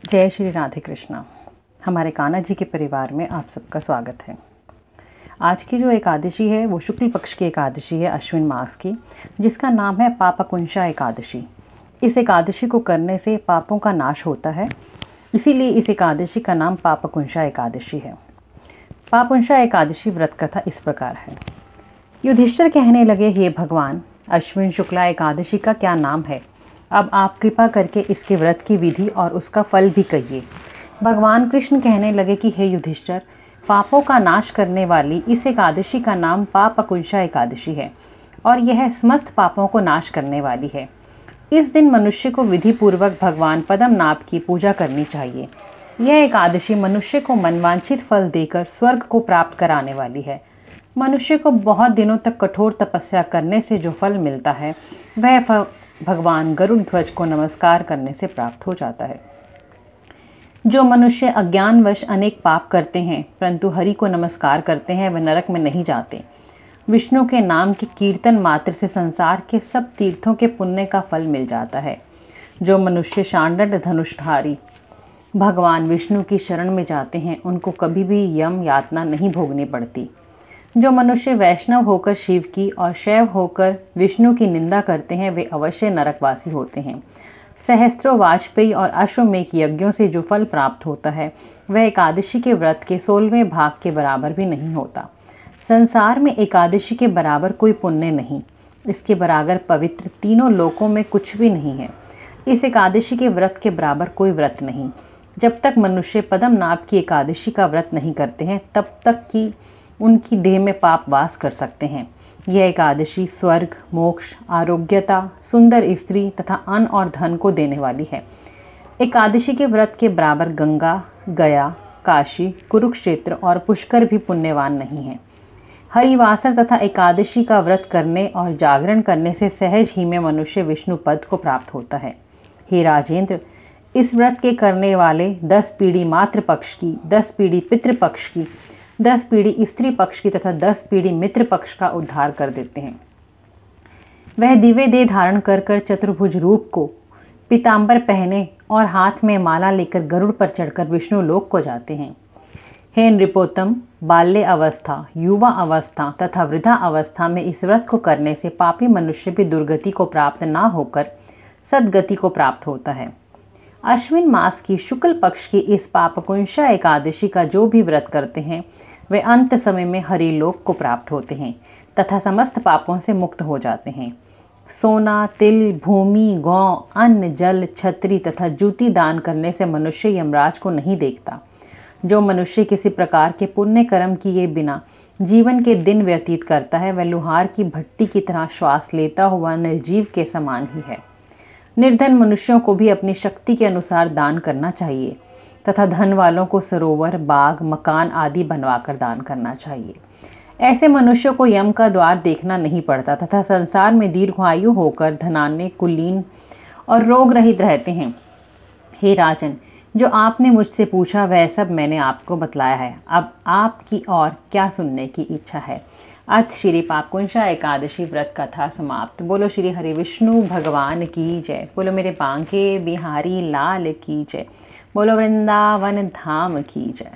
जय श्री राधे कृष्णा। हमारे कान्हा जी के परिवार में आप सबका स्वागत है। आज की जो एकादशी है वो शुक्ल पक्ष की एकादशी है, अश्विन मास की, जिसका नाम है पापकुंशा एकादशी। इस एकादशी को करने से पापों का नाश होता है, इसीलिए इस एकादशी का नाम पापकुंशा एकादशी है। पापकुंशा एकादशी व्रत कथा इस प्रकार है। युधिष्ठिर कहने लगे, हे भगवान, अश्विन शुक्ला एकादशी का क्या नाम है? अब आप कृपा करके इसके व्रत की विधि और उसका फल भी कहिए। भगवान कृष्ण कहने लगे कि हे युधिष्ठिर, पापों का नाश करने वाली इस एकादशी का नाम पापकुंशा एकादशी है और यह समस्त पापों को नाश करने वाली है। इस दिन मनुष्य को विधि पूर्वक भगवान पद्मनाभ की पूजा करनी चाहिए। यह एकादशी मनुष्य को मनवांछित फल देकर स्वर्ग को प्राप्त कराने वाली है। मनुष्य को बहुत दिनों तक कठोर तपस्या करने से जो फल मिलता है वह भगवान गरुड़ ध्वज को नमस्कार करने से प्राप्त हो जाता है। जो मनुष्य अज्ञानवश अनेक पाप करते हैं परंतु हरि को नमस्कार करते हैं वह नरक में नहीं जाते। विष्णु के नाम के कीर्तन मात्र से संसार के सब तीर्थों के पुण्य का फल मिल जाता है। जो मनुष्य शांडड धनुषधारी भगवान विष्णु की शरण में जाते हैं उनको कभी भी यम यातना नहीं भोगनी पड़ती। जो मनुष्य वैष्णव होकर शिव की और शैव होकर विष्णु की निंदा करते हैं वे अवश्य नरकवासी होते हैं। सहस्त्रों वाजपेयी और अश्वमेघ यज्ञों से जो फल प्राप्त होता है वह एकादशी के व्रत के 16वें भाग के बराबर भी नहीं होता। संसार में एकादशी के बराबर कोई पुण्य नहीं, इसके बराबर पवित्र तीनों लोकों में कुछ भी नहीं है। इस एकादशी के व्रत के बराबर कोई व्रत नहीं। जब तक मनुष्य पद्मनाभ की एकादशी का व्रत नहीं करते हैं तब तक कि उनकी देह में पाप वास कर सकते हैं। यह एकादशी स्वर्ग, मोक्ष, आरोग्यता, सुंदर स्त्री तथा अन्न और धन को देने वाली है। एकादशी के व्रत के बराबर गंगा, गया, काशी, कुरुक्षेत्र और पुष्कर भी पुण्यवान नहीं हैं। हरिवासर तथा एकादशी का व्रत करने और जागरण करने से सहज ही में मनुष्य विष्णु पद को प्राप्त होता है। हे राजेंद्र, इस व्रत के करने वाले 10 पीढ़ी मातृ पक्ष की, 10 पीढ़ी पितृपक्ष की, 10 पीढ़ी स्त्री पक्ष की तथा 10 पीढ़ी मित्र पक्ष का उद्धार कर देते हैं। वह दिव्य देह धारण कर कर चतुर्भुज रूप को पीतांबर पहने और हाथ में माला लेकर गरुड़ पर चढ़कर विष्णु लोक को जाते हैं। हे नृपोत्तम, बाल्य अवस्था, युवा अवस्था तथा वृद्धा अवस्था में इस व्रत को करने से पापी मनुष्य भी दुर्गति को प्राप्त ना होकर सद्गति को प्राप्त होता है। अश्विन मास की शुक्ल पक्ष की इस पापकुंशा एकादशी का जो भी व्रत करते हैं वे अंत समय में हरिलोक को प्राप्त होते हैं तथा समस्त पापों से मुक्त हो जाते हैं। सोना, तिल, भूमि, गौ, अन्न, जल, छत्री तथा जूती दान करने से मनुष्य यमराज को नहीं देखता। जो मनुष्य किसी प्रकार के पुण्य कर्म किए बिना जीवन के दिन व्यतीत करता है वह लुहार की भट्टी की तरह श्वास लेता हुआ निर्जीव के समान ही है। निर्धन मनुष्यों को भी अपनी शक्ति के अनुसार दान करना चाहिए तथा धन वालों को सरोवर, बाग, मकान आदि बनवाकर दान करना चाहिए। ऐसे मनुष्यों को यम का द्वार देखना नहीं पड़ता तथा संसार में दीर्घायु होकर धनान्य, कुलीन और रोग रहित रहते हैं। हे राजन, जो आपने मुझसे पूछा वह सब मैंने आपको बतलाया है। अब आपकी और क्या सुनने की इच्छा है? अथ श्री पापकुंशा एकादशी व्रत कथा समाप्त। बोलो श्री हरि विष्णु भगवान की जय। बोलो मेरे बांके बिहारी लाल की जय। बोलो वृंदावन धाम की जय।